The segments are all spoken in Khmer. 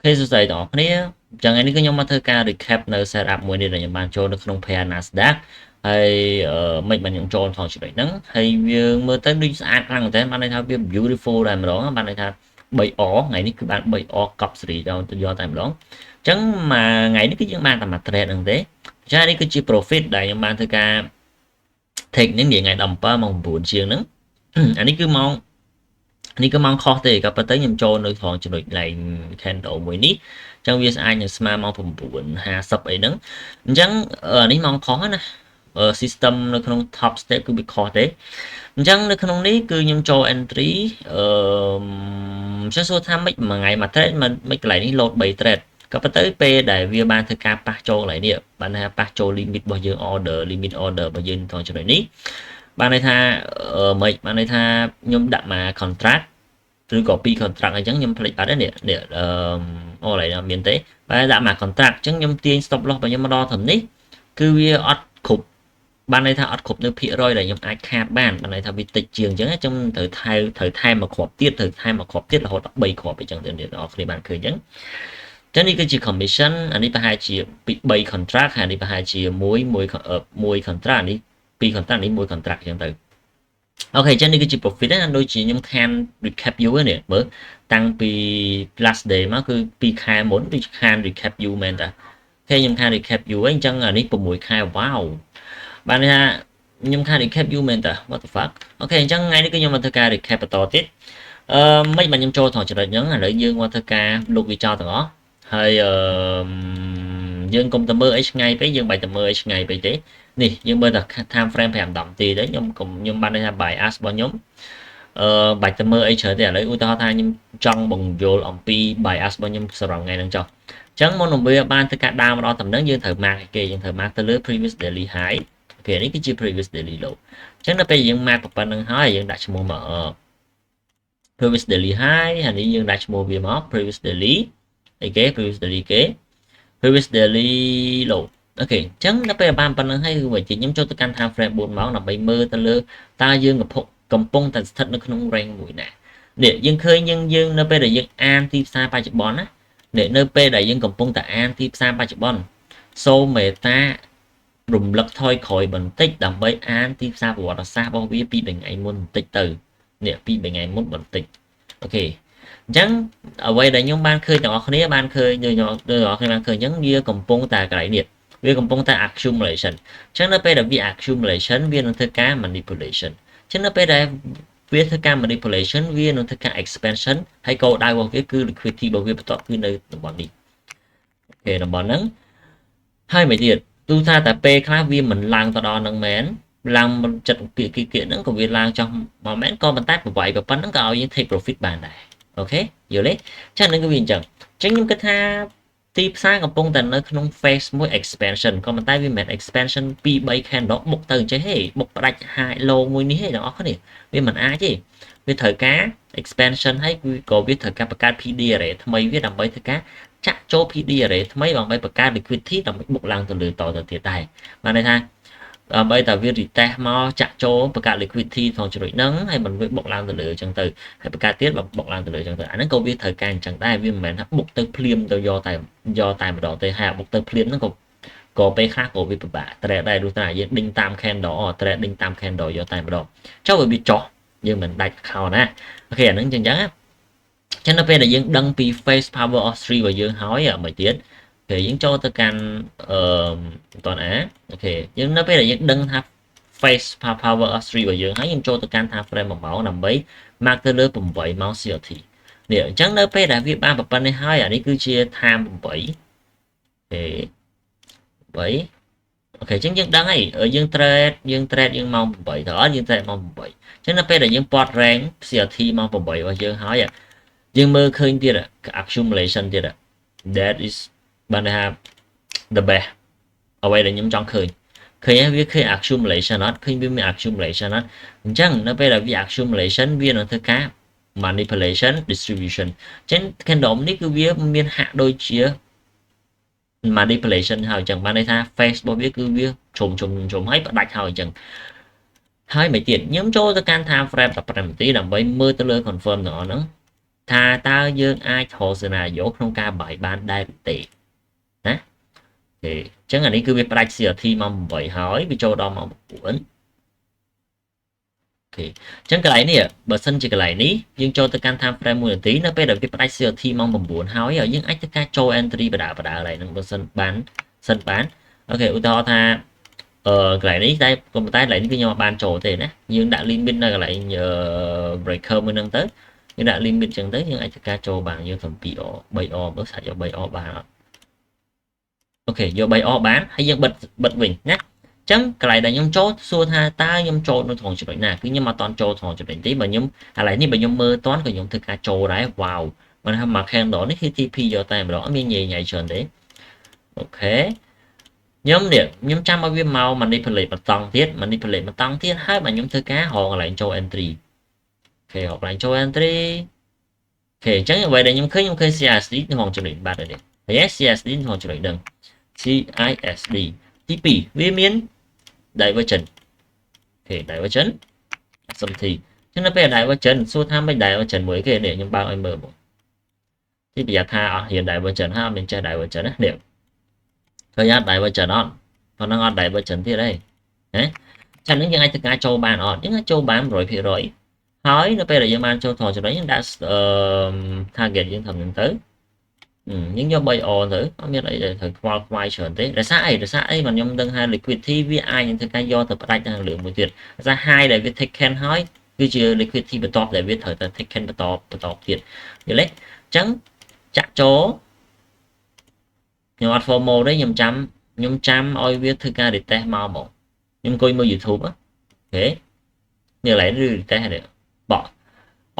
Thế rồi dạy đó này chẳng ai đi cái nhóm mà thơ ca recap nơi setup mới này là nhóm bạn cho nó không pair Nasdaq hay mấy bạn những cho thằng chuyện đấy nắng hay mơ tới đi sát rằng thế bạn này thao biết beautiful này mà đó bạn này thao bảy ó ngày ní cứ bạn bảy ó cặp gì đâu do tại đó chẳng mà ngày ní cái những bạn làm mặt trade đằng thế cha đi cái chi profit đại nhóm bạn thơ ca take những gì ngày đầm pa mong buồn chiêng nắng anh ấy cứ mong នេះគឺម៉ោងខុសទេក៏ប៉ុន្តែខ្ញុំចូលនៅត្រង់ចំណុច line candle មួយនេះអញ្ចឹងវាអាចនឹងស្មើម៉ោង 9:50 អីហ្នឹងអញ្ចឹងនេះម៉ោងខុសណាsystem នៅក្នុង top step គឺវាខុសទេអញ្ចឹងនៅក្នុងនេះគឺខ្ញុំចូល entry ខ្ញុំសួរថាមិនមួយថ្ងៃមួយ trade មិនកន្លែងនេះ load 3 trade ក៏ប៉ុន្តែពេលដែលវាបានធ្វើការប៉ះចូលកន្លែងនេះបានថាប៉ះចូល limit របស់យើង limit order របស់យើងត្រង់ចំណុចនេះបានន័យថាមិនបានន័យថាខ្ញុំដាក់មក contract ឬក៏ពីរ contract អញ្ចឹងខ្ញុំផ្លេចបាត់ហើយនេះអូឡើយមានទេបើដាក់មក contract អញ្ចឹងខ្ញុំទាញ stop loss របស់ខ្ញុំមកដល់ត្រឹមនេះគឺវាអត់គ្រប់បានន័យថាអត់គ្រប់នៅភាគរយដែលខ្ញុំអាចខាតបានបានន័យថាវាតិចជាងអញ្ចឹងខ្ញុំត្រូវថែមមកគ្រាប់ទៀតត្រូវថែមមកគ្រាប់ទៀតរហូតដល់3គ្រាប់អញ្ចឹងទៅអ្នកនរគ្នាបានឃើញអញ្ចឹងចឹងនេះគឺជា commission អានេះប្រហែលជាពី3 contract ហើយនេះប្រហែលជាមួយ contract នេះ2 contract នេះ1 contract អញ្ចឹងទៅអូខេចឹងនេះគឺជា profit ណាដូចជាខ្ញុំខាន recap you នេះមើលតាំងពី last day មកគឺ2ខែមុនដូចខាន recap you មែនតាអូខេខ្ញុំខាន recap you អញ្ចឹងអានេះ6ខែ wow បានថាខ្ញុំខាន recap you មែនតា what the fuck អូខេអញ្ចឹងថ្ងៃនេះគឺខ្ញុំមកធ្វើការ recap បន្តទៀតមិនបានខ្ញុំចូលថតចំណុចហ្នឹងឥឡូវយើងមកធ្វើការលុបវាចោលទាំងអស់ហើយយើងកុំតែមើលអីឆ្ងាយពេកយើងបាច់តែមើលអីឆ្ងាយពេកទេនេះយើងមើលតែ time frame 5 10នាទីទេខ្ញុំបានថា bias របស់ខ្ញុំបាច់តែមើលអីច្រើនទេឥឡូវឧទាហរណ៍ថាខ្ញុំចង់បង្យល់អំពី bias របស់ខ្ញុំសម្រាប់ថ្ងៃហ្នឹងចុះអញ្ចឹងមុននឹងវាបានធ្វើការដើរមកដល់តំណឹងយើងត្រូវ mark គេយើងត្រូវ mark ទៅលើ previous daily high អូខេនេះគឺជា previous daily low អញ្ចឹងដល់ពេលយើង mark ប៉ុណ្្នឹងហើយយើងដាក់ឈ្មោះមកprevious daily high ហើយនេះយើងដាក់ឈ្មោះវាមក previous daily អីគេ previous daily គេ previous daily low អូខេអញ្ចឹងដល់ពេលបានប៉ុណ្្នឹងហើយគឺវិញខ្ញុំចូលទៅកាន់ time frame 4ម៉ោងដើម្បីមើលទៅលើតើយើងកំពុងតែស្ថិតនៅក្នុង range មួយណានេះយើងឃើញយើងនៅពេលដែលយើងអានទីផ្សារបច្ចុប្បន្នណានេះនៅពេលដែលយើងកំពុងតែអានទីផ្សារបច្ចុប្បន្នសូមមេត្តារំលឹកថយក្រោយបន្តិចដើម្បីអានទីផ្សារប្រវត្តិសាស្ត្ររបស់វាពីថ្ងៃមុនបន្តិចទៅនេះពីថ្ងៃមុនបន្តិចអូខេអញ្ចឹងអ្វីដែលខ្ញុំបានឃើញទាំងអស់គ្នាបានឃើញដូចអ្នកគ្នាបានឃើញអញ្ចឹងវាកំពុងតែកន្លែងនេះវាកំពុងតែ accumulation អញ្ចឹងនៅពេលដែលវា accumulation វានឹងធ្វើការ manipulation អញ្ចឹងនៅពេលដែលវាធ្វើការ manipulation វានឹងធ្វើការ expansion ហើយគោលដៅរបស់វាគឺ liquidity របស់វាបន្តគឺនៅតំបន់នេះអូខេតំបន់ហ្នឹងហើយមួយទៀតទូថាតែពេលខ្លះវាមិនឡើងទៅដល់នឹងមែនឡើងចិត្តគៀកហ្នឹងក៏វាឡើងចោះមកមែនក៏ប៉ុន្តែប្រវាយប៉ុណ្ណឹងក៏ឲ្យយើង take profit បានដែរអូខេយល់ទេចឹងហ្នឹងគឺវាអញ្ចឹងខ្ញុំគិតថាទីផ្សារកំពុងតែនៅក្នុង phase មួយ expansion ក៏ប៉ុន្តែវាមិនមែន expansion 2 3 candle បុកទៅអញ្ចឹងហេបុកផ្ដាច់ high low មួយនេះហេបងប្អូនគ្នាវាមិនអាចទេវាត្រូវការ expansion ហើយក៏វាត្រូវការបង្កើត PD array ថ្មីវាដើម្បីធ្វើការចាក់ចូល PD array ថ្មីដើម្បីបង្កើត liquidity ដើម្បីបុកឡើងទៅលើតទៅទៀតដែរបានន័យថាដើម្បីតែវា retest មកចាក់ចូលបង្កើត liquidity ក្នុងចំណុចហ្នឹងហើយមិនវាបុកឡើងទៅលើអញ្ចឹងទៅហើយបង្កើតទៀតបុកឡើងទៅលើអញ្ចឹងទៅអាហ្នឹងក៏វាត្រូវការអញ្ចឹងដែរវាមិនមែនថាបុកទៅភ្លាមទៅយកតែម្ដងទេហើយបុកទៅភ្លាមហ្នឹងក៏ពេលខ្លះក៏វាពិបាក trade ដែរដូចថាយើងដេញតាម candle trade ដេញតាម candle យកតែម្ដងចុះវាចោះយើងមិនដាច់ខោណាអូខេអាហ្នឹងអញ្ចឹងចឹងនៅពេលដែលយើងដឹងពី face power of 3របស់យើងហើយមួយទៀតគេយើងចូលទៅកាន់បន្តអូខេយើងនៅពេលដែលយើងដឹងថា face power of 3របស់យើងហើយយើងចូលទៅកាន់ time frame 1ម៉ោងដើម្បី mark ទៅលើ8ម៉ោង CRT នេះអញ្ចឹងនៅពេលដែលវាបានប៉ុណ្្នេះហើយអានេះគឺជា time 8អូខេអញ្ចឹងយើងដឹងហើយយើង trade យើងម៉ោង8តើអត់យើង trade ម៉ោង8អញ្ចឹងនៅពេលដែលយើងពត់ rank CRT ម៉ោង8របស់យើងហើយយើងមើលឃើញទៀត accumulation ទៀត that is បានថា the best អ្វីដែលខ្ញុំចង់ឃើញវាឃើញ accumulation អត់ឃើញវាមាន accumulation អត់អញ្ចឹងនៅពេលដែលវា accumulation វានឹងធ្វើការ manipulation distribution អញ្ចឹង candle នេះគឺវាមានហាក់ដូចជា manipulation ហើយអញ្ចឹងបានន័យថា face របស់វាគឺវាជុំហើយផ្ដាច់ហើយអញ្ចឹងហើយមួយទៀតខ្ញុំចូលទៅកាន់ time frame 15នាទីដើម្បីមើលទៅលើ confirm ទាំងអស់ហ្នឹង ថាតើយើងអាចរកសេណារីយ៉ូក្នុងការបាយបានដែរឬទេណាទេអញ្ចឹងអានេះគឺវាផ្ដាច់ CRT ម៉ោង8ហើយវាចូលដល់ម៉ោង9អូខេអញ្ចឹងកន្លែងនេះបើសិនជាកន្លែងនេះយើងចូលទៅកាន់ time frame 1នាទីនៅពេលដែលវាផ្ដាច់ CRT ម៉ោង9ហើយយើងអាចធ្វើការចូល entry បដាកន្លែងហ្នឹងបើសិនបានអូខេឧទាហរណ៍ថាកន្លែងនេះតែប៉ុន្តែកន្លែងនេះគឺខ្ញុំអត់បានចូលទេណាយើងដាក់ limit នៅកន្លែងbreaker មួយហ្នឹងទៅយើងដាក់ limit ចឹងទៅយើងអាចធ្វើការចូលបានយើងធ្វើ 2 or 3 or បើសាច់យក 3 or បានអត់អូខេយក 3 or បានហើយយើងបិទវិញណាចឹងកន្លែងដែលខ្ញុំចូលសួរថាតើខ្ញុំចូលនៅក្នុងចំណុចណាគឺខ្ញុំអត់តន់ចូលក្នុងចំណុចទេបើខ្ញុំកន្លែងនេះបើខ្ញុំមើលតន់ក៏ខ្ញុំធ្វើការចូលដែរវ៉ាវមិនថាមក candle នេះគឺ TP យកតែម្ដងអត់មានញ៉ៃច្រើនទេអូខេខ្ញុំចាំឲ្យវាមក manipulate បន្តទៀតហើយបើខ្ញុំធ្វើការរកកន្លែងចូល entry អូខេរកកន្លែងចូល entry អូខេអញ្ចឹងអ្វីដែលខ្ញុំឃើញ CISD ក្នុងចំណុចបាត់ហើយនេះហើយ CISD ក្នុងចំណុចហ្នឹង CISD ទី2វាមាន divergent អូខេ divergent SMT អញ្ចឹងនៅពេល divergent សួរថាមិន divergent មួយគេនេះខ្ញុំបើកឲ្យមើលមកទីប្រយ័ត្នថាអត់ហ៊ាន divergent ហើយអត់មានចេះ divergent ណានេះឃើញអត់ divergent អត់ប៉ុណ្ណឹងអត់ divergent ទៀតទេណាចឹងនេះយើងអាចធ្វើការចូលបានអត់យើងអាចចូលបាន 100% ហើយនៅពេលដែលយើងបានចូលថតចំណុចយើងដាក់target យើងធ្វើហ្នឹងទៅយើងយក 3 or ទៅអត់មានអីដែលត្រូវខ្វល់ខ្វាយច្រើនទេដោយសារអីបើខ្ញុំដឹងថា liquidity វាអាចនឹងធ្វើការយកទៅផ្ដាច់ទៅលើមួយទៀតដោយសារ high ដែលវា take can ហើយគឺជា liquidity បន្ទាប់ដែលវាត្រូវទៅ take can បន្តទៀតយល់ទេអញ្ចឹងចាក់ចូលខ្ញុំអត់ formal ទេខ្ញុំចាំឲ្យវាធ្វើការ retest មកខ្ញុំអង្គុយមើល YouTube អូខេនេះឡើយឬ retest នេះបក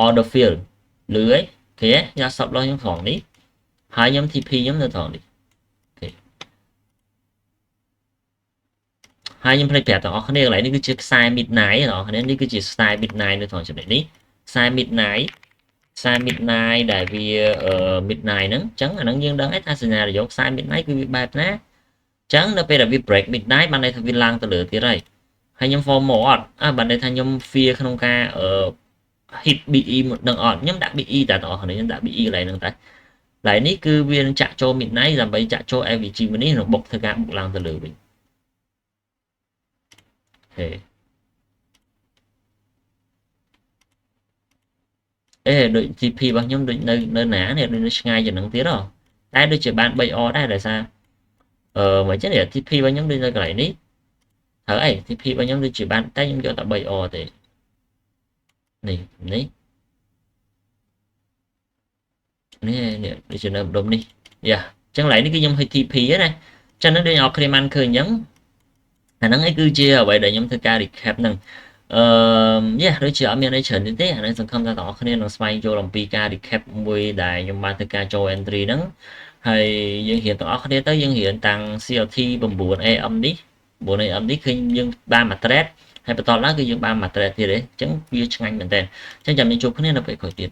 order fill លឺអីអូខេយក stop loss ខ្ញុំត្រង់នេះហើយខ្ញុំ TP ខ្ញុំនៅត្រង់នេះអូខេហើយខ្ញុំភ្លេចប្រាប់ទាំងអស់គ្នាកន្លែងនេះគឺជាខ្សែ midnight បងប្អូននេះគឺជាខ្សែ midnight នៅត្រង់ចំណុចនេះខ្សែ midnight ដែលវាmidnight ហ្នឹងអញ្ចឹងអាហ្នឹងយើងដឹងហើយថាសញ្ញារយៈខ្សែ midnight គឺវាបែបណាអញ្ចឹងនៅពេលដែលវា break midnight បានន័យថាវាឡើងទៅលើទៀតហើយខ្ញុំ formal អត់បានន័យថាខ្ញុំ fear ក្នុងការ hit BE នឹងអត់ខ្ញុំដាក់ BE តែបងប្អូនខ្ញុំដាក់ BE កន្លែងហ្នឹងតែឡើយនេះគឺវានឹងចាក់ចូល midnight ដើម្បីចាក់ចូល FVG មួយនេះនឹងបុកធ្វើការបុកឡើងទៅលើវិញហេដូច TP របស់ខ្ញុំដូចនៅណានេះដូចឆ្ងាយជាងនឹងទៀតហ៎តែដូចជាបាន 3 or ដែរដោយសារមិនចឹង TP របស់ខ្ញុំដូចនៅកន្លែងនេះហើយអី TP របស់ខ្ញុំដូចជាបានតែខ្ញុំយកតែ 3 or ទេនេះដូចជានៅម្ដុំនេះយ៉ាអញ្ចឹងឡើយនេះគឺខ្ញុំឲ្យ TP ណាចឹងនឹងដូចអ្នកគ្នាបានឃើញអញ្ចឹងអាហ្នឹងឯងគឺជាអ្វីដែលខ្ញុំធ្វើការ recap ហ្នឹងយ៉ាដូចជាអត់មានអីច្រើនទេអានេះសង្ឃឹមថាបងប្អូនគ្នានឹងស្វែងយល់អំពីការ recap មួយដែលខ្ញុំបានធ្វើការចូល entry ហ្នឹងហើយយើងរៀនបងប្អូនគ្នាទៅយើងរៀនតាំង CLT 9AM នេះ 9AM នេះឃើញយើងបានមួយ trade ហើយបន្តឡើងគឺយើងបានមួយ trade ទៀតទេអញ្ចឹងវាឆ្ងាញ់មែនតើអញ្ចឹងចាំយើងជួបគ្នានៅពេលក្រោយទៀត